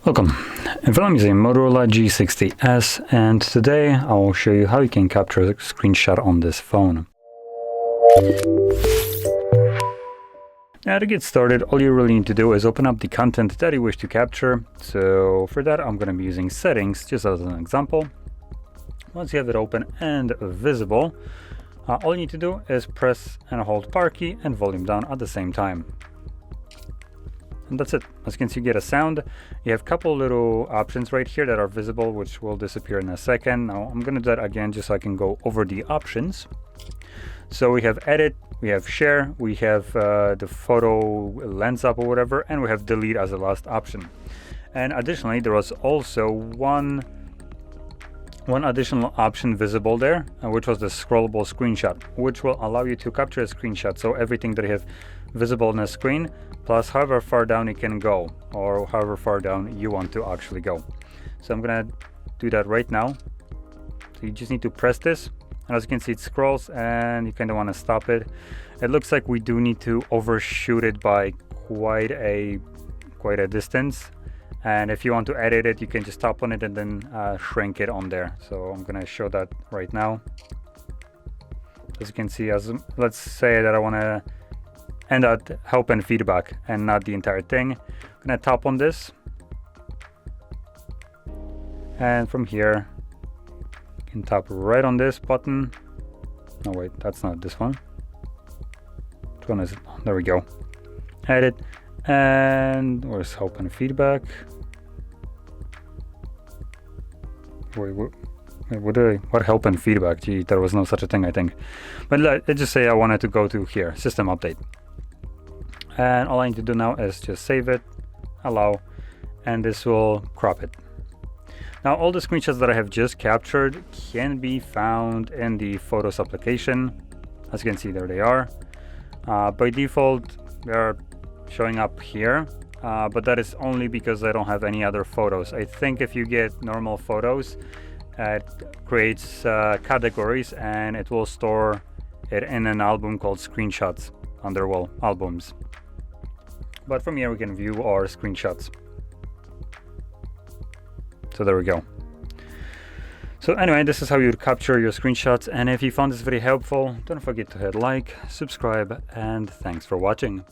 Welcome. In front of me is a Motorola G60s, and today I will show you how you can capture a screenshot on this phone. Now to get started, all you really need to do is open up the content that you wish to capture. So for that, I'm going to be using settings just as an example. Once you have it open and visible, all you need to do is press and hold power key and volume down at the same time. And that's it. As you can see, you get a sound. You have a couple little options right here that are visible, which will disappear in a second. Now I'm going to do that again just so I can go over the options. So we have edit, we have share, we have the photo lens up or whatever, and we have delete as the last option. And additionally, there was also one additional option visible there, which was the scrollable screenshot, which will allow you to capture a screenshot. So everything that you have visible on the screen, plus however far down you can go, or however far down you want to actually go. So I'm gonna do that right now. So you just need to press this, and as you can see, it scrolls, and you kind of want to stop it. It looks like we do need to overshoot it by quite a distance. And if you want to edit it, you can just tap on it and then shrink it on there. So I'm gonna show that right now. As you can see, let's say that I want to end at help and feedback and not the entire thing. I'm gonna tap on this, and from here you can tap right on this button. No, wait, that's not this one. Which one is it? There we go. Edit, and where's help and feedback? What help and feedback? Gee, there was no such a thing, I think. But let's just say I wanted to go to here, system update. And all I need to do now is just save it, allow, and this will crop it. Now all the screenshots that I have just captured can be found in the Photos application. As you can see, there they are. By default, they're showing up here, but that is only because I don't have any other photos. I think if you get normal photos, it creates categories, and it will store it in an album called screenshots under albums. But from here we can view our screenshots. So there we go. So anyway, this is how you capture your screenshots, and if you found this very helpful, don't forget to hit like, subscribe, and thanks for watching.